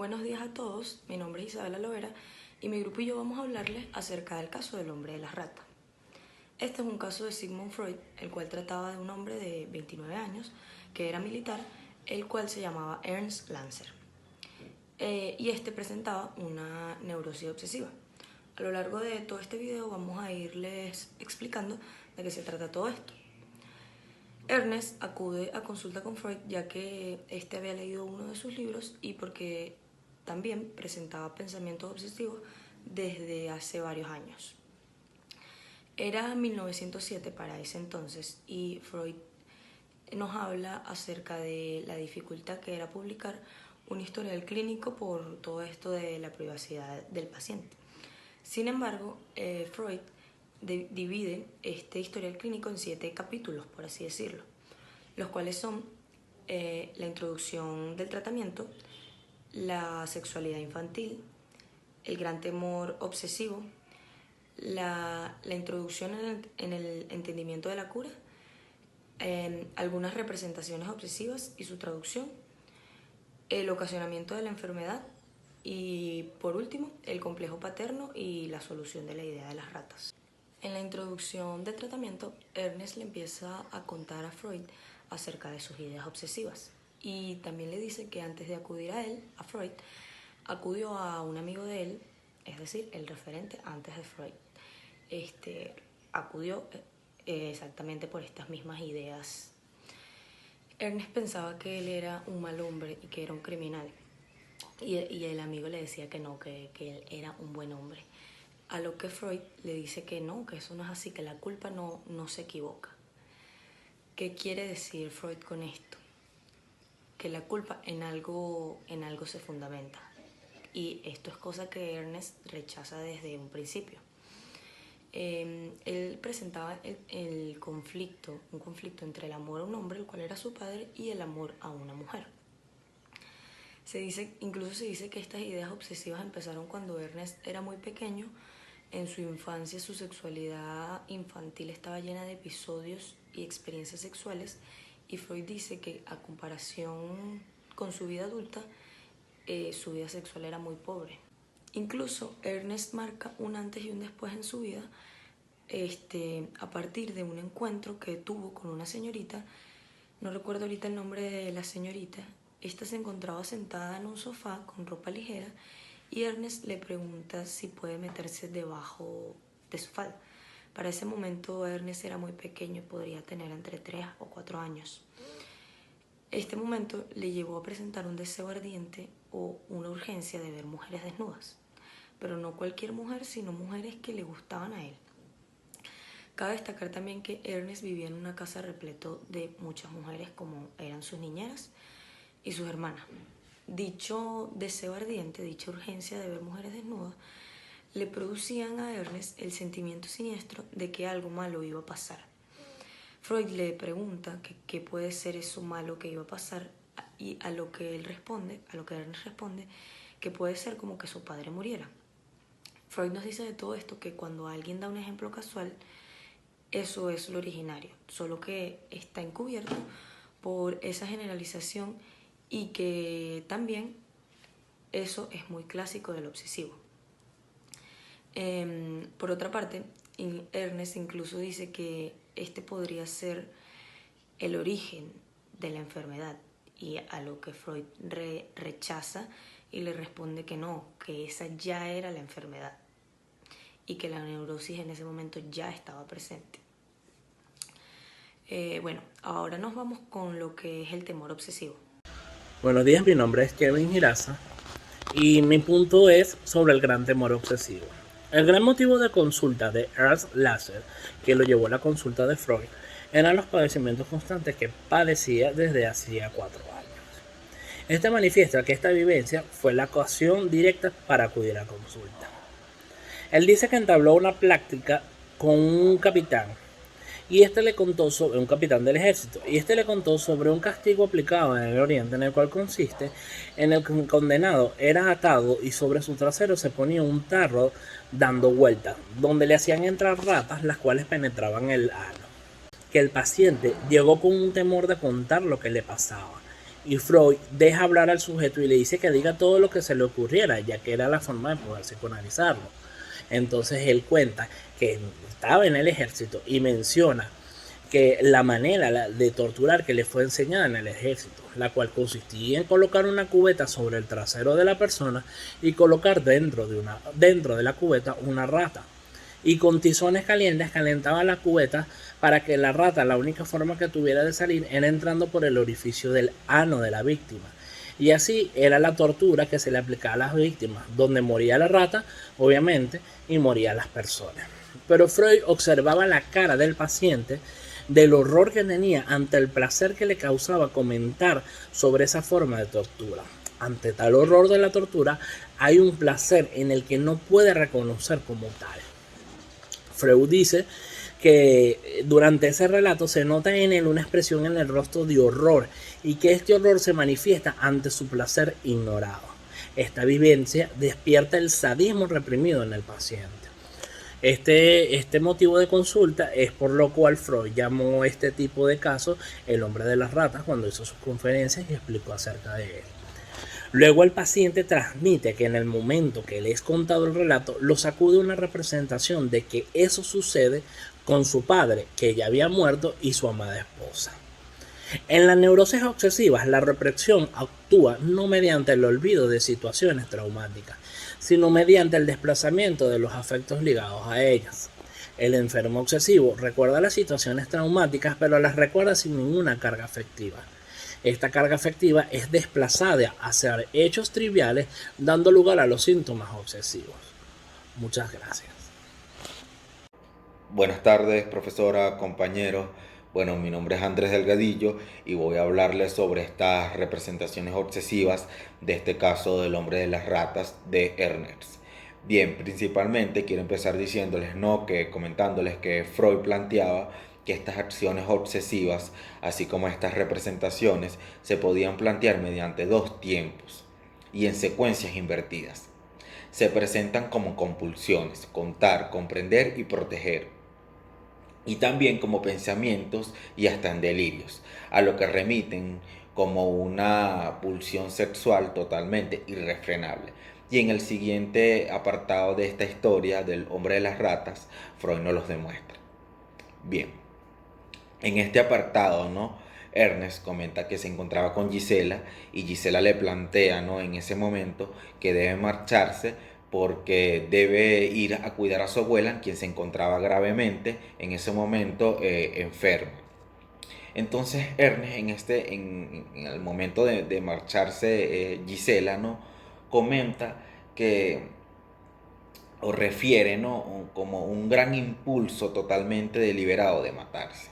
buenos días a todos, mi nombre es Isabela Lovera y mi grupo y yo vamos a hablarles acerca del caso del hombre de las ratas. Este es un caso de Sigmund Freud, el cual trataba de un hombre de 29 años que era militar, el cual se llamaba Ernst Lanzer. Y este presentaba una neurosis obsesiva. A lo largo de todo este video vamos a irles explicando de qué se trata todo esto. Ernest acude a consulta con Freud ya que este había leído uno de sus libros y porque también presentaba pensamientos obsesivos desde hace varios años. Era 1907 para ese entonces y Freud nos habla acerca de la dificultad que era publicar un historial clínico por todo esto de la privacidad del paciente. Sin embargo, Freud divide este historial clínico en 7 capítulos, por así decirlo, los cuales son la introducción del tratamiento, la sexualidad infantil, el gran temor obsesivo, la introducción en el entendimiento de la cura, algunas representaciones obsesivas y su traducción, el ocasionamiento de la enfermedad y, por último, el complejo paterno y la solución de la idea de las ratas. En la introducción del tratamiento, Ernest le empieza a contar a Freud acerca de sus ideas obsesivas y también le dice que antes de acudir a él, a Freud, acudió a un amigo de él, es decir, el referente antes de Freud. Acudió exactamente por estas mismas ideas. Ernest pensaba que él era un mal hombre y que era un criminal y el amigo le decía que no, que él era un buen hombre. A lo que Freud le dice que no, que eso no es así, que la culpa no se equivoca. ¿Qué quiere decir Freud con esto? Que la culpa en algo se fundamenta. Y esto es cosa que Ernest rechaza desde un principio. Él presentaba un conflicto entre el amor a un hombre, el cual era su padre, y el amor a una mujer. Incluso se dice que estas ideas obsesivas empezaron cuando Ernest era muy pequeño. En su infancia, su sexualidad infantil estaba llena de episodios y experiencias sexuales, y Freud dice que a comparación con su vida adulta, su vida sexual era muy pobre. Incluso Ernest marca un antes y un después en su vida a partir de un encuentro que tuvo con una señorita. No recuerdo ahorita el nombre de la señorita. Esta se encontraba sentada en un sofá con ropa ligera y Ernest le pregunta si puede meterse debajo de su falda. Para ese momento Ernest era muy pequeño, podría tener entre 3 o 4 años. Este momento le llevó a presentar un deseo ardiente o una urgencia de ver mujeres desnudas, pero no cualquier mujer, sino mujeres que le gustaban a él. Cabe destacar también que Ernest vivía en una casa repleto de muchas mujeres como eran sus niñeras y sus hermanas. Dicho deseo ardiente, dicha urgencia de ver mujeres desnudas, le producían a Ernest el sentimiento siniestro de que algo malo iba a pasar. Freud le pregunta qué puede ser eso malo que iba a pasar y a lo que Ernest responde que puede ser como que su padre muriera. Freud nos dice de todo esto que cuando alguien da un ejemplo casual, eso es lo originario, solo que está encubierto por esa generalización y que también eso es muy clásico del obsesivo. Por otra parte, Ernest incluso dice que este podría ser el origen de la enfermedad y a lo que Freud rechaza y le responde que no, que esa ya era la enfermedad y que la neurosis en ese momento ya estaba presente. Ahora nos vamos con lo que es el temor obsesivo. Buenos días, mi nombre es Kevin Giraza y mi punto es sobre el gran temor obsesivo. El gran motivo de consulta de Ernst Lanzer, que lo llevó a la consulta de Freud, eran los padecimientos constantes que padecía desde hacía 4 años. Este manifiesta que esta vivencia fue la ocasión directa para acudir a consulta. Él dice que entabló una plática con un capitán y le contó sobre un capitán del ejército, y le contó sobre un castigo aplicado en el Oriente, en el cual consiste en el que un condenado era atado y sobre su trasero se ponía un tarro dando vueltas, donde le hacían entrar ratas, las cuales penetraban el ano. Que el paciente llegó con un temor de contar lo que le pasaba, Y Freud deja hablar al sujeto y le dice que diga todo lo que se le ocurriera, ya que era la forma de poder psicoanalizarlo. Entonces él cuenta que estaba en el ejército y menciona que la manera de torturar que le fue enseñada en el ejército, la cual consistía en colocar una cubeta sobre el trasero de la persona y colocar dentro de la cubeta una rata. Y con tizones calientes calentaba la cubeta para que la rata, la única forma que tuviera de salir era entrando por el orificio del ano de la víctima. Y así era la tortura que se le aplicaba a las víctimas, donde moría la rata, obviamente, y morían las personas. Pero Freud observaba la cara del paciente, del horror que tenía ante el placer que le causaba comentar sobre esa forma de tortura. Ante tal horror de la tortura, hay un placer en el que no puede reconocer como tal. Freud dice que durante ese relato se nota en él una expresión en el rostro de horror y que este horror se manifiesta ante su placer ignorado. Esta vivencia despierta el sadismo reprimido en el paciente. Este motivo de consulta es por lo cual Freud llamó este tipo de casos el hombre de las ratas cuando hizo sus conferencias y explicó acerca de él. Luego el paciente transmite que en el momento que le es contado el relato, lo sacude una representación de que eso sucede con su padre, que ya había muerto, y su amada esposa. En las neurosis obsesivas, la represión actúa no mediante el olvido de situaciones traumáticas, sino mediante el desplazamiento de los afectos ligados a ellas. El enfermo obsesivo recuerda las situaciones traumáticas, pero las recuerda sin ninguna carga afectiva. Esta carga afectiva es desplazada hacia hechos triviales, dando lugar a los síntomas obsesivos. Muchas gracias. Buenas tardes, profesora, compañeros. Bueno, mi nombre es Andrés Delgadillo y voy a hablarles sobre estas representaciones obsesivas de este caso del hombre de las ratas de Ernest. Bien, principalmente quiero empezar diciéndoles, comentándoles que Freud planteaba que estas acciones obsesivas, así como estas representaciones, se podían plantear mediante dos tiempos y en secuencias invertidas. Se presentan como compulsiones, contar, comprender y proteger, y también como pensamientos y hasta en delirios, a lo que remiten como una pulsión sexual totalmente irrefrenable. Y en el siguiente apartado de esta historia del hombre de las ratas, Freud nos los demuestra. Bien, en este apartado, Ernest comenta que se encontraba con Gisela y Gisela le plantea, en ese momento que debe marcharse porque debe ir a cuidar a su abuela, quien se encontraba gravemente en ese momento enferma. Entonces Ernest en el momento de marcharse Gisela, comenta que o refiere, como un gran impulso totalmente deliberado de matarse.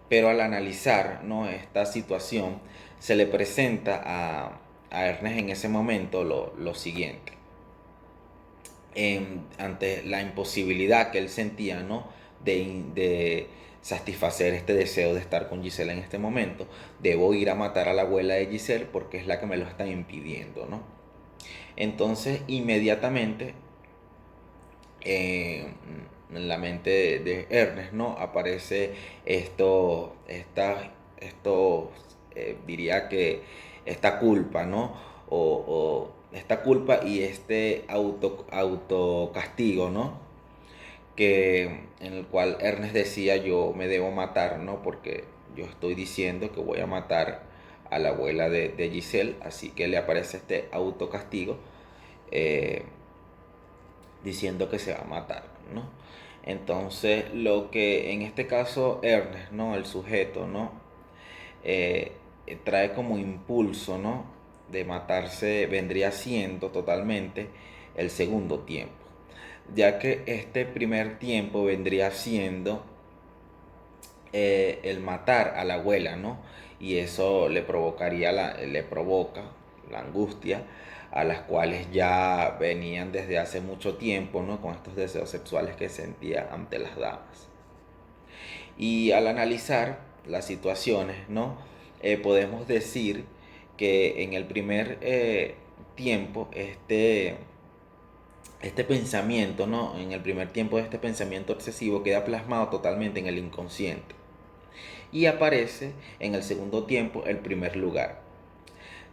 Pero al analizar, esta situación, se le presenta a Ernest en ese momento lo siguiente. Ante la imposibilidad que él sentía, de satisfacer este deseo de estar con Giselle en este momento, debo ir a matar a la abuela de Giselle porque es la que me lo está impidiendo, Entonces, inmediatamente, en la mente de Ernest, aparece diría que esta culpa, o esta culpa y este autocastigo, en el cual Ernest decía: yo me debo matar, porque yo estoy diciendo que voy a matar a la abuela de Giselle, así que le aparece este autocastigo diciendo que se va a matar, Entonces, lo que en este caso Ernest, el sujeto, trae como impulso, de matarse, vendría siendo totalmente el segundo tiempo, ya que este primer tiempo vendría siendo el matar a la abuela, y eso le provoca la angustia, a las cuales ya venían desde hace mucho tiempo, con estos deseos sexuales que sentía ante las damas. Y al analizar las situaciones, podemos decir que en el primer tiempo, este pensamiento, en el primer tiempo de este pensamiento obsesivo queda plasmado totalmente en el inconsciente y aparece en el segundo tiempo el primer lugar.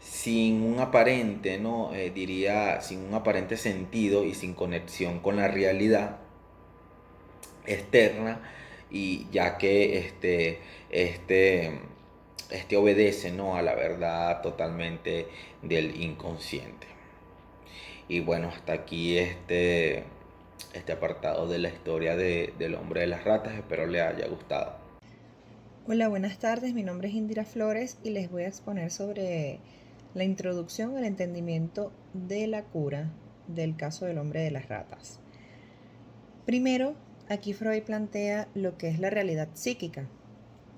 sin un aparente, ¿no? Diría, sin un aparente sentido y sin conexión con la realidad externa, y ya que este obedece, ¿no?, a la verdad totalmente del inconsciente. Y bueno, hasta aquí este apartado de la historia del hombre de las ratas. Espero le haya gustado. Hola, buenas tardes. Mi nombre es Indira Flores y les voy a exponer sobre la introducción al entendimiento de la cura del caso del hombre de las ratas. Primero, aquí Freud plantea lo que es la realidad psíquica,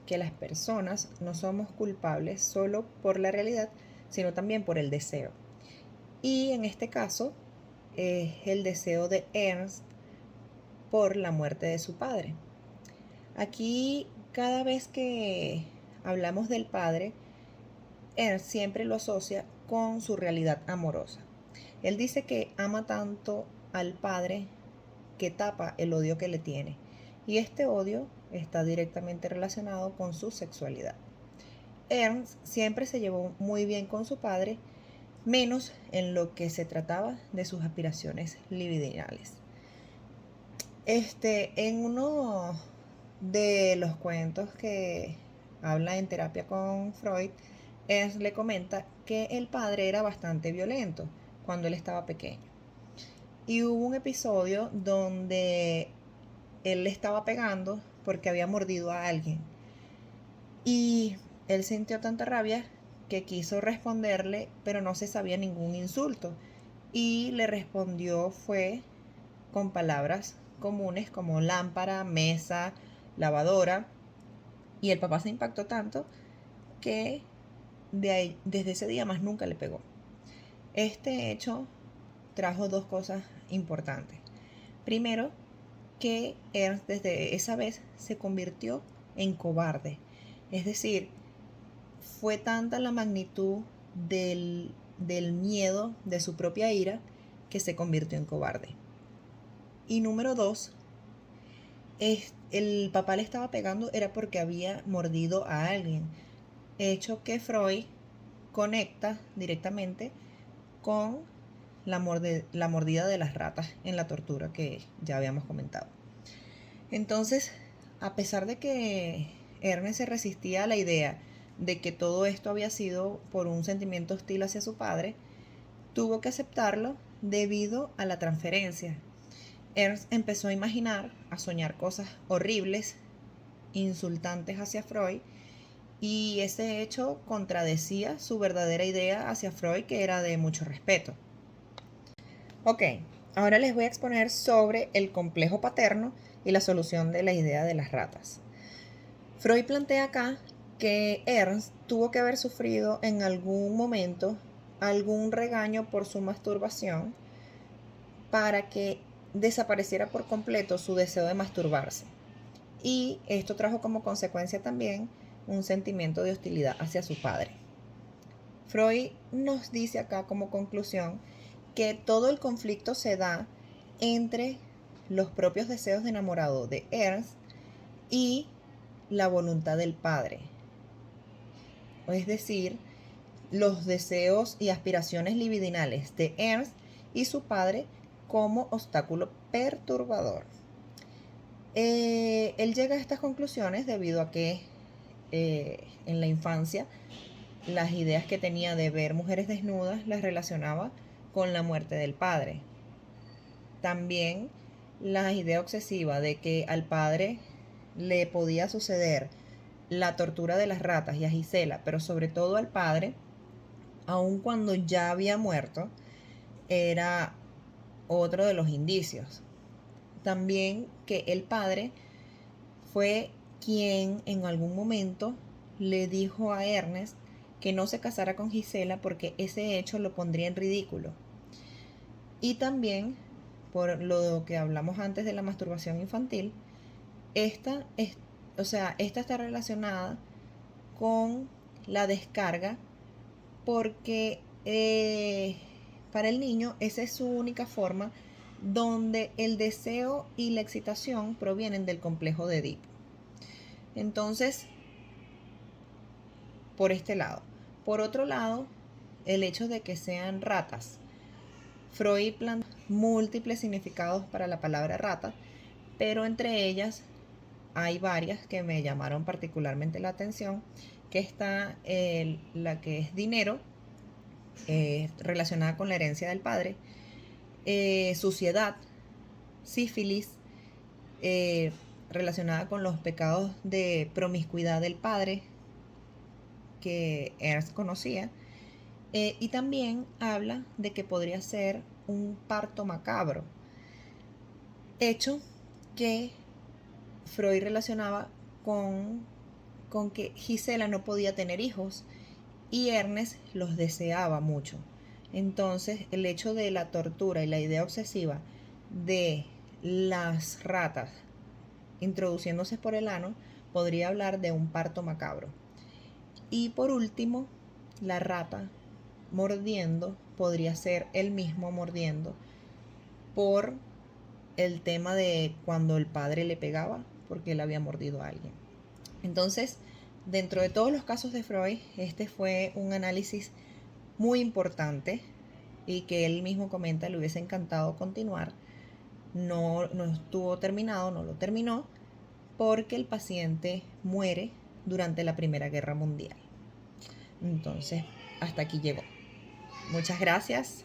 que las personas no somos culpables solo por la realidad, sino también por el deseo. Y en este caso es el deseo de Ernst por la muerte de su padre. Aquí, cada vez que hablamos del padre, él siempre lo asocia con su realidad amorosa. Él dice que ama tanto al padre que tapa el odio que le tiene. Y este odio está directamente relacionado con su sexualidad. Ernst siempre se llevó muy bien con su padre, menos en lo que se trataba de sus aspiraciones libidinales. En uno de los cuentos que habla en terapia con Freud, le comenta que el padre era bastante violento cuando él estaba pequeño. Y hubo un episodio donde él le estaba pegando porque había mordido a alguien. Y él sintió tanta rabia que quiso responderle, pero no se sabía ningún insulto. Y le respondió fue con palabras comunes como lámpara, mesa, lavadora. Y el papá se impactó tanto que desde ese día más nunca le pegó. Este hecho trajo dos cosas importantes. Primero, que Ernst desde esa vez se convirtió en cobarde. Es decir, fue tanta la magnitud del miedo de su propia ira que se convirtió en cobarde. Y número dos, el papá le estaba pegando era porque había mordido a alguien, hecho que Freud conecta directamente con la mordida de las ratas en la tortura que ya habíamos comentado. Entonces, a pesar de que Ernest se resistía a la idea de que todo esto había sido por un sentimiento hostil hacia su padre, tuvo que aceptarlo debido a la transferencia. Ernst empezó a imaginar, a soñar cosas horribles, insultantes hacia Freud, y ese hecho contradecía su verdadera idea hacia Freud, que era de mucho respeto. Ok, ahora les voy a exponer sobre el complejo paterno y la solución de la idea de las ratas. Freud plantea acá que Ernst tuvo que haber sufrido en algún momento algún regaño por su masturbación para que desapareciera por completo su deseo de masturbarse. Y esto trajo como consecuencia también un sentimiento de hostilidad hacia su padre. Freud nos dice acá como conclusión que todo el conflicto se da entre los propios deseos de enamorado de Ernst y la voluntad del padre. Es decir, los deseos y aspiraciones libidinales de Ernst y su padre como obstáculo perturbador. Él llega a estas conclusiones debido a que en la infancia las ideas que tenía de ver mujeres desnudas las relacionaba con la muerte del padre. También la idea obsesiva de que al padre le podía suceder la tortura de las ratas y a Gisela, pero sobre todo al padre, aun cuando ya había muerto, era otro de los indicios. También que el padre fue quien en algún momento le dijo a Ernest que no se casara con Gisela porque ese hecho lo pondría en ridículo. Y también, por lo que hablamos antes de la masturbación infantil, esta está relacionada con la descarga porque para el niño esa es su única forma donde el deseo y la excitación provienen del complejo de Edipo. Entonces, por este lado. Por otro lado, el hecho de que sean ratas. Freud planteó múltiples significados para la palabra rata, pero entre ellas hay varias que me llamaron particularmente la atención, que está la que es dinero, relacionada con la herencia del padre, suciedad, sífilis, relacionada con los pecados de promiscuidad del padre que Ernst conocía, y también habla de que podría ser un parto macabro, hecho que Freud relacionaba con que Gisela no podía tener hijos y Ernest los deseaba mucho. Entonces, el hecho de la tortura y la idea obsesiva de las ratas introduciéndose por el ano podría hablar de un parto macabro. Y por último, la rata mordiendo podría ser él mismo mordiendo por el tema de cuando el padre le pegaba porque él había mordido a alguien. Entonces, dentro de todos los casos de Freud, este fue un análisis muy importante y que él mismo comenta le hubiese encantado continuar. No estuvo terminado, no lo terminó, porque el paciente muere durante la Primera Guerra Mundial. Entonces, hasta aquí llegó. Muchas gracias.